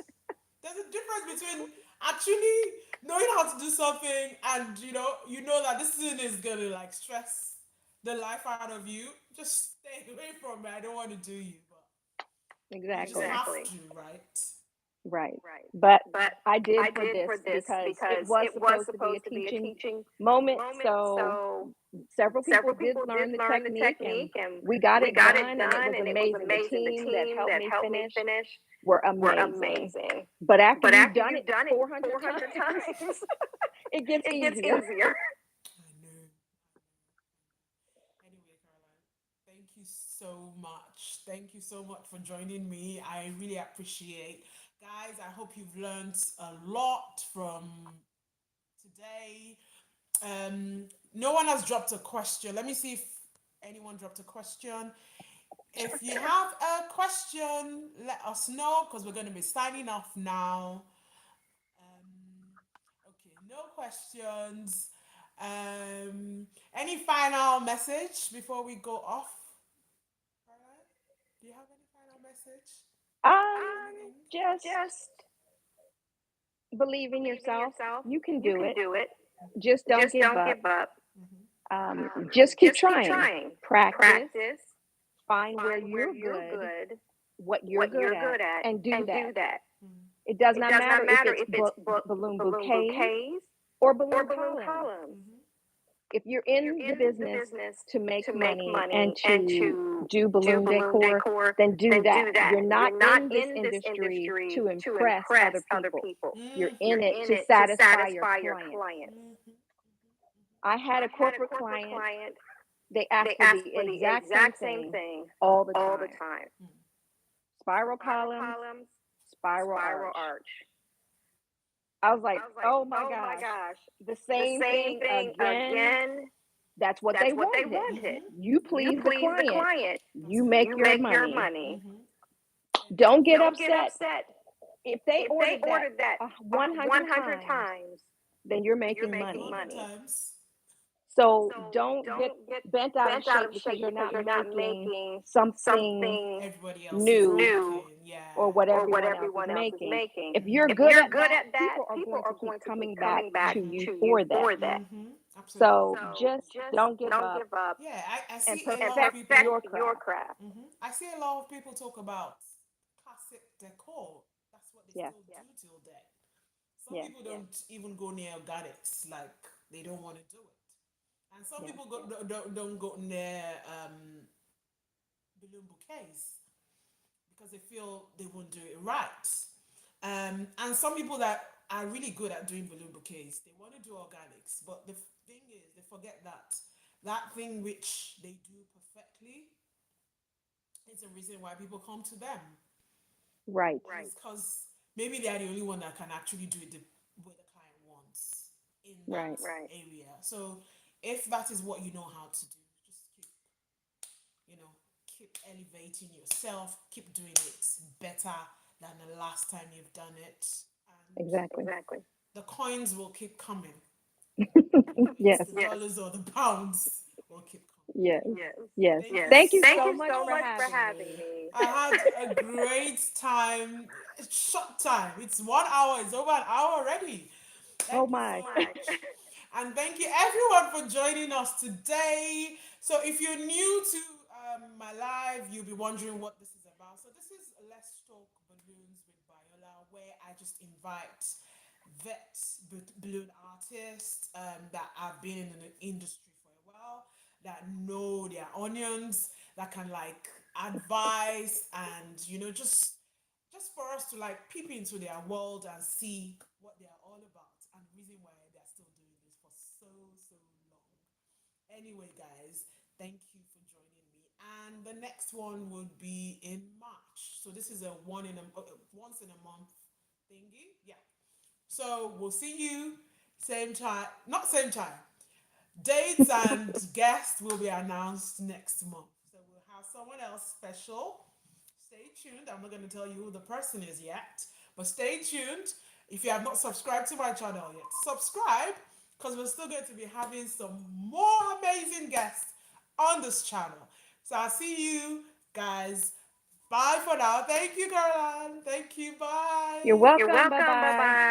There's a difference between actually knowing how to do something and you know that this thing is gonna like stress the life out of you. Just stay away from it. I don't want to do you, but you just Exactly. have exactly. to, right? Right. Right. But But I did I for did this for this because it because was it was supposed to be a supposed to be a teaching teaching moment. moment. So So several people several did people did learn the learn the technique and technique, and we got we it got it done, and it done, was and it was amazing. The amazing. The team that team helped that me helped me finish finish were were amazing. amazing. But after But you've after done you've it done it 400 400 times, times, it gets it gets easier. easier. I know. Anyway, Caroline, thank you so much. Thank you so much for joining me. I really appreciate. Guys, I hope you've learned a lot from today. No one has dropped a question. Let me see if anyone dropped a question. If you have a question, let us know because we're going to be signing off now. Okay, no questions. Any final message before we go off? Alright. Do you have any final message? Um, Anything? just Just believe in believe in yourself. yourself. You can You do can it. do it. Just don't Just give don't up. give up. Mm-hmm. Just keep Just keep trying. trying. Practice. Practice. Find where Find where you're you're good, good, what you're what good you're at, good at, and do and that. do that. Mm-hmm. It does It not does not matter if matter it's if it's balloon balloon bouquets bouquets or or balloon balloon columns. columns. Mm-hmm. If you're If you're in the in the business business to make to make money and money and to to do do balloon balloon decor, decor, then do then that. do that. You're not You're not in this in this industry industry to to impress other impress other people. people. You're Mm-hmm. in You're it in to it to satisfy your satisfy your clients. clients. Mm-hmm. I had I a had a corporate corporate client. client. They asked They for asked the for the exact same exact same thing thing all the all the time. time. Spiral Spiral columns, columns, spiral spiral arch. arch. I was like, I was like, oh my oh my gosh, gosh, the the same same thing thing again. again. That's what they That's what they wanted. wanted. You You please the please the client. client. That's You it. make You your make your money. money. Mm-hmm. Don't get Don't get upset. upset. If they If they ordered that ordered that 100 100 times, times, then you're then you're making making money. 100 money. times. So So don't get don't get bent out of bent out shape of because shape you're because not you're not making making something something Everybody else is new new making. or Yeah. what or what everyone else is everyone else is making. making. If you're If good you're at good that, at that, people are people going to are keep going to keep coming back coming back to you to you for that. for that. Mm-hmm. Absolutely. So So just just don't give don't up give up Yeah, I and see a and lot of perfect perfect your people. your craft. craft. I see a lot of people talk about classic decor. That's what they Yeah, still do till then. Some yeah, people don't even go near organics, like they don't want to do it. And some yeah. people don't go near balloon bouquets because they feel they won't do it right. And some people that are really good at doing balloon bouquets, they want to do organics, but the thing is, they forget that that thing which they do perfectly is the reason why people come to them. Right. And Right. it's because maybe they are the only one that can actually do it the way the client wants in that Right. Right. area. So if that is what you know how to do, just keep elevating yourself, keep doing it better than the last time you've done it, and Exactly. Exactly. the coins will keep coming. It's Yes. the dollars or the pounds will keep coming. Yes. Anyway, Yes. Yes. thank Yes. you Thank you Thank so you much so for much for having having me. me. I had a great time. It's short time. It's 1 hour. It's over an hour already. Oh Thank you my. so much. And thank you everyone for joining us today. So if you're new to my live, you'll be wondering what this is about. So this is Let's Talk Balloons with Biola, where I just invite balloon artists that have been in the industry for a while, that know their onions, that can like advise and just for us to like peep into their world and see what they are all about and the reason why they're still doing this for so long. Anyway, guys, thank you for joining me. And the next one would be in March. So this is a once in a month thingy. Yeah. So we'll see you same time, not same time. Dates and guests will be announced next month. So we'll have someone else special. Stay tuned. I'm not going to tell you who the person is yet, but stay tuned. If you have not subscribed to my channel yet, subscribe because we're still going to be having some more amazing guests on this channel. So I'll see you guys. Bye for now. Thank you, Caroline. Thank you. You're Bye. You're welcome. Bye welcome. Bye bye. bye.